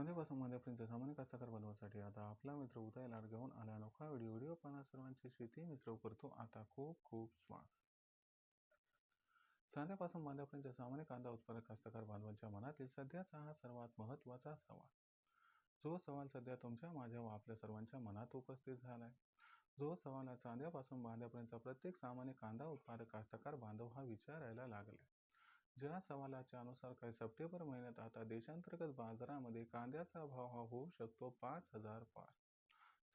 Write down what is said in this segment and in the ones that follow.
संध्यापासून मांद्यापर्यंत सामान्य कास्तकार बनवासाठी आता आपला मित्र उदय लाड घेऊन आला अनोखा व्हिडिओ पाहणा सर्वांचे शेती मित्र करतो आता खूप खूप स्वागत. सांध्यापासून मांद्यापर्यंत सामान्य कांदा उत्पादक कास्तकार बांधवांच्या मनातील सध्याचा हा सर्वात महत्त्वाचा सवाल. जो सवाल सध्या तुमच्या माझ्या व आपल्या सर्वांच्या मनात उपस्थित झालाय. जो सवाल आज चांद्यापासून बांध्यापर्यंत प्रत्येक सामान्य कांदा उत्पादक कास्तकार बांधव हा विचारायला लागले. ज्या सवालाच्या अनुसार काही सप्टेंबर महिन्यात आता देशांतर्गत बाजारामध्ये कांद्याचा भाव हा होऊ शकतो 5,000 पार.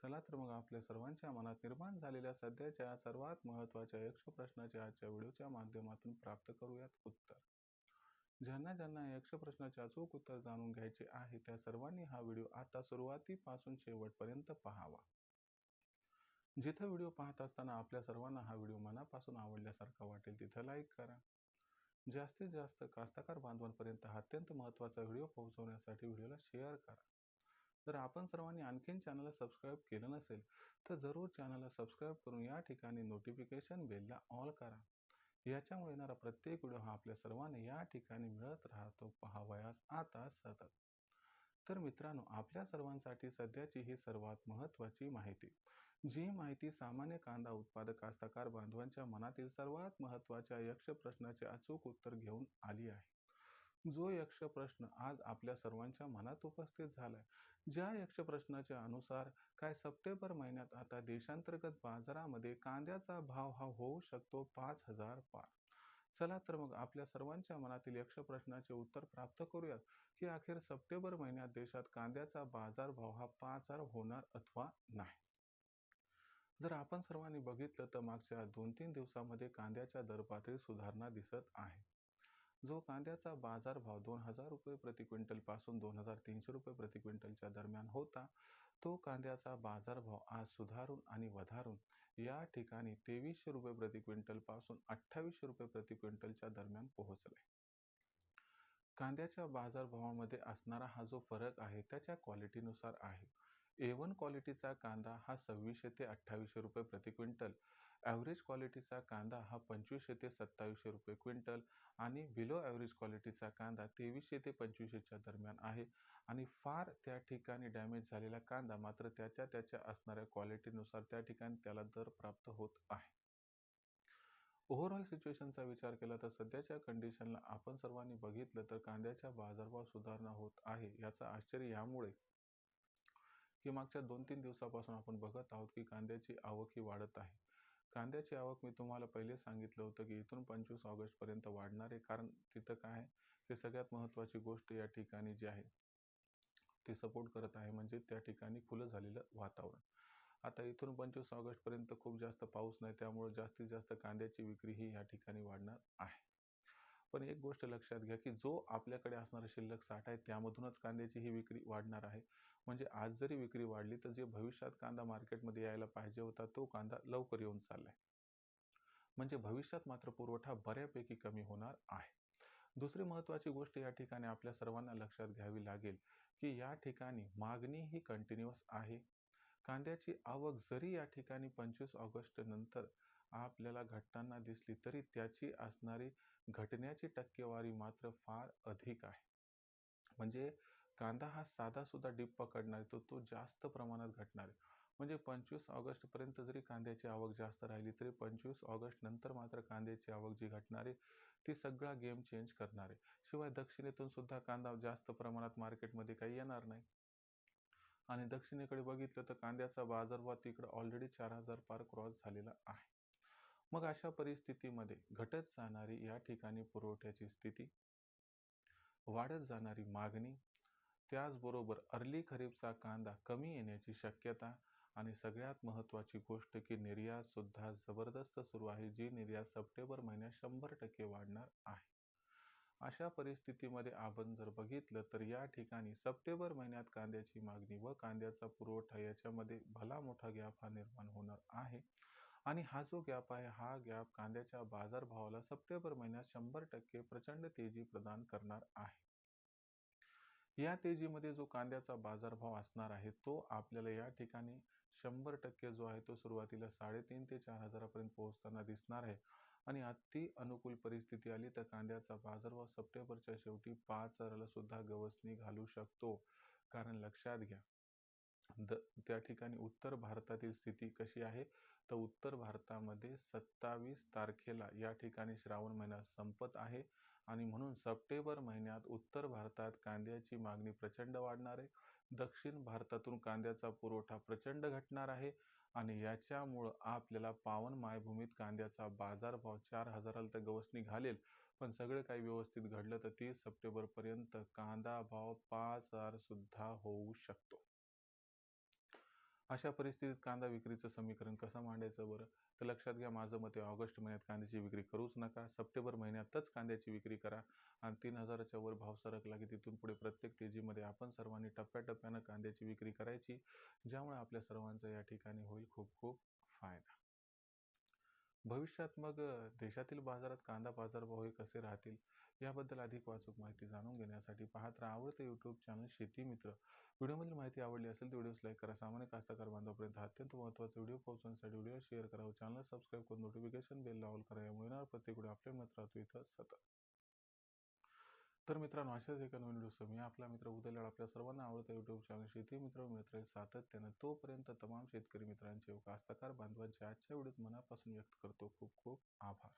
चला तर मग आपल्या सर्वांच्या मनात निर्माण झालेल्या सध्याच्या सर्वात महत्त्वाच्या यक्ष प्रश्नाचे आजच्या व्हिडिओच्या माध्यमातून प्राप्त करूयात उत्तर. ज्यांना ज्यांना यक्ष प्रश्नाचे अचूक उत्तर जाणून घ्यायचे आहे त्या सर्वांनी हा व्हिडिओ आता सुरुवातीपासून शेवटपर्यंत पाहावा. जिथे व्हिडिओ पाहत असताना आपल्या सर्वांना हा व्हिडिओ मनापासून आवडल्यासारखा वाटेल तिथे लाईक करा. जास्तीत जास्त कास्तकार बांधवांपर्यंत हा अत्यंत महत्त्वाचा व्हिडिओ पोहोचवण्यासाठी व्हिडिओला शेअर करा. जर आपण सर्वांनी आणखीन चॅनलला सबस्क्राईब केलं नसेल तर जरूर चॅनलला सबस्क्राईब करून या ठिकाणी नोटिफिकेशन बेलला ऑल करा. याच्यामुळे येणारा प्रत्येक व्हिडिओ हा आपल्या सर्वांना या ठिकाणी मिळत राहतो पाहावयास आता सतत. तर मित्रांनो, आपल्या सर्वांसाठी सध्याची ही सर्वात महत्त्वाची माहिती, जी माहिती सामान्य कांदा उत्पादक कास्तकार बांधवांच्या मनातील सर्वात महत्त्वाच्या यक्ष प्रश्नाचे अचूक उत्तर घेऊन आली आहे. जो यक्ष प्रश्न आज आपल्या सर्वांच्या मनात उपस्थित झालाय. ज्या यक्ष प्रश्नाच्या अनुसार काय सप्टेंबर महिन्यात आता देशांतर्गत बाजारामध्ये कांद्याचा भाव हा होऊ शकतो 5,000 पार. चला तर मग आपल्या सर्वांच्या मनातील यक्ष प्रश्नाचे उत्तर प्राप्त करूयात की अखेर सप्टेंबर महिन्यात देशात कांद्याचा बाजारभाव हा 5,000 होणार अथवा नाही. जर आपण सर्वांनी बघितलं तर मागच्या 2-3 दिवसामध्ये कांद्याच्या दरपातळीत सुधारणा दिसत आहे. जो कांद्याचा बाजारभाव 2,000 रुपये प्रति क्विंटल पासून 2,300 रुपये प्रति क्विंटलच्या दरम्यान होता, तो कांद्याचा बाजारभाव आज सुधारून आणि वधारून या ठिकाणी 2300 रुपये प्रति क्विंटल पासून 2800 रुपये प्रति क्विंटलच्या दरम्यान पोहोचलाय. कांद्याच्या बाजारभावामध्ये असणारा हा जो फरक आहे त्याच्या क्वालिटीनुसार आहे. A1 क्वालिटीचा कांदा हा 2600 ते 2800 रुपये प्रति क्विंटल, ॲव्हरेज क्वालिटीचा कांदा हा 2500 ते 2700 रुपये क्विंटल आणि बिलो ॲव्हरेज क्वालिटीचा कांदा 2300 ते 2500च्या दरम्यान आहे. आणि फार त्या ठिकाणी डॅमेज झालेला कांदा मात्र त्याच्या असणाऱ्या क्वालिटीनुसार त्या ठिकाणी त्याला दर प्राप्त होत आहे. ओव्हरऑल सिच्युएशनचा विचार केला तर सध्याच्या कंडिशनला आपण सर्वांनी बघितलं तर कांद्याच्या बाजारभाव सुधारणा होत आहे. याचं आश्चर्य यामुळे की मागच्या 2-3 दिवसापासून आपण बघत आहोत की कांद्याची आवक ही वाढत आहे. कांद्याची आवक मी तुम्हाला पहिले सांगितलं होतं की इथून 25 ऑगस्टपर्यंत वाढणार आहे, कारण तिथं काय आहे की सगळ्यात महत्त्वाची गोष्ट या ठिकाणी जी आहे ती सपोर्ट करत आहे, म्हणजे त्या ठिकाणी खुलं झालेलं वातावरण. आता इथून 25 ऑगस्टपर्यंत खूप जास्त पाऊस नाही, त्यामुळे जास्तीत जास्त कांद्याची विक्री ही या ठिकाणी वाढणार आहे. पण एक गोष्ट लक्षात घ्या की जो आपल्याकडे असणारा शिल्लक साठा आहे त्यामधूनच कांद्याची ही विक्री वाढणार आहे. म्हणजे आज जरी विक्री वाढली तर जे भविष्यात कांदा मार्केटमध्ये यायला पाहिजे होता तो कांदा लवकर येऊन चाललाय. म्हणजे भविष्यात मात्र पुरवठा बऱ्यापैकी कमी होणार आहे. दुसरी महत्त्वाची गोष्ट या ठिकाणी आपल्या सर्वांना लक्षात घ्यावी लागेल की या ठिकाणी मागणी ही कंटिन्युअस आहे. कांद्याची आवक जरी या ठिकाणी 25 ऑगस्ट नंतर आपल्याला घटताना दिसली तरी त्याची असणारी घटण्याची टक्केवारी मात्र फार अधिक आहे. म्हणजे कांदा हा साधा सुद्धा डिप पकडणार आहे तो जास्त प्रमाणात घटणार आहे. म्हणजे 25 ऑगस्टपर्यंत जरी कांद्याची आवक जास्त राहिली तरी 25 ऑगस्ट नंतर मात्र कांद्याची आवक जी घटणार आहे ती सगळा गेम चेंज करणार आहे. शिवाय दक्षिणेतून सुद्धा कांदा जास्त प्रमाणात मार्केटमध्ये काही येणार नाही. आणि दक्षिणेकडे बघितलं तर कांद्याचा बाजारभाव तिकडे ऑलरेडी 4,000 पार क्रॉस झालेला आहे. मग अशा परिस्थितीमध्ये घटत जाणारी या ठिकाणी पुरवठ्याची स्थिती, वाढत जाणारी मागणी, त्याचबरोबर अर्ली खरीपचा कांदा कमी येण्याची शक्यता आणि सगळ्यात महत्त्वाची गोष्ट की निर्यात सुद्धा जबरदस्त सुरू आहे, जी निर्यात सप्टेंबर महिन्यात 100% वाढणार आहे. अशा परिस्थितीमध्ये आपण जर बघितलं तर या ठिकाणी सप्टेंबर महिन्यात कांद्याची मागणी व कांद्याचा पुरवठा याच्यामध्ये भला मोठा गॅप हा निर्माण होणार आहे. आणि हा जो गॅप आहे हा गॅप कांद्याच्या बाजारभावाला सप्टेंबर महिन्यात 100% प्रचंड तेजी प्रदान करणार आहे. या तेजीमध्ये जो कांद्याचा बाजारभाव असणार आहे तो आपल्याला या ठिकाणी 100% जो आहे तो सुरुवातीला 3,500 ते 4,000 पर्यंत पोहोचताना दिसणार आहे. आणि अति अनुकूल परिस्थिती आली तर कांद्याचा बाजारभाव सप्टेंबरच्या शेवटी 5,000 ला सुद्धा गवसणी घालू शकतो. कारण लक्षात घ्या, त्या ठिकाणी उत्तर भारतातील स्थिती कशी आहे, तर उत्तर भारतामध्ये 27 तारखेला या ठिकाणी श्रावण महिना संपत आहे आणि म्हणून सप्टेंबर महिन्यात उत्तर भारतात कांद्याची मागणी प्रचंड वाढणार आहे. दक्षिण भारतातून कांद्याचा पुरवठा प्रचंड घटणार आहे आणि याच्यामुळं आपल्याला पावन मायभूमीत कांद्याचा बाजारभाव 4,000ला तर गवसणी घालेल, पण सगळं काही व्यवस्थित घडलं तर 30 सप्टेंबरपर्यंत कांदा भाव 5,000 सुद्धा होऊ शकतो. अशा परिस्थितीत कांदा विक्रीचं समीकरण कसं मांडायचं बरं? तर लक्षात घ्या, माझं मत आहे ऑगस्ट महिन्यात कांद्याची विक्री करूच नका. सप्टेंबर महिन्यातच कांद्याची विक्री करा आणि 3,000च्या वर भाव सरकला की तिथून पुढे प्रत्येक तेजीमध्ये आपण सर्वांनी टप्प्याटप्प्यानं कांद्याची विक्री करायची, ज्यामुळे आपल्या सर्वांचा या ठिकाणी होईल खूप खूप फायदा. भविष्यात मग देशातील बाजारात कांदा बाजारभाव हे कसे राहतील, याबद्दल अधिक वाचूक माहिती जाणून घेण्यासाठी पाहत राहा आवडते यूट्यूब चॅनल शेती मित्र. व्हिडिओमधील माहिती आवडली असेल तर व्हिडिओस लाईक करा. सामान्य कास्तकार बांधवापर्यंत अत्यंत महत्त्वाचा व्हिडिओ पोहोचवण्यासाठी व्हिडिओ शेअर करा व चॅनल सबस्क्राईब करून नोटिफिकेशन बेल ऑल करा. यामुळे येणारा प्रत्येक व्हिडिओ आपल्या मित्र राहतो इथं सतत. तर मित्रांनो, अशाच एका नवीन व्हिडिओसह मी आपला मित्र उदय आपल्या सर्वांना आवडता यूट्यूब चॅनल शेती मित्र मिळत राहील सातत्यानं. तोपर्यंत तमाम शेतकरी मित्रांचे व कास्तकार बांधवांचे आजच्या व्हिडिओत मनापासून व्यक्त करतो खूप खूप आभार.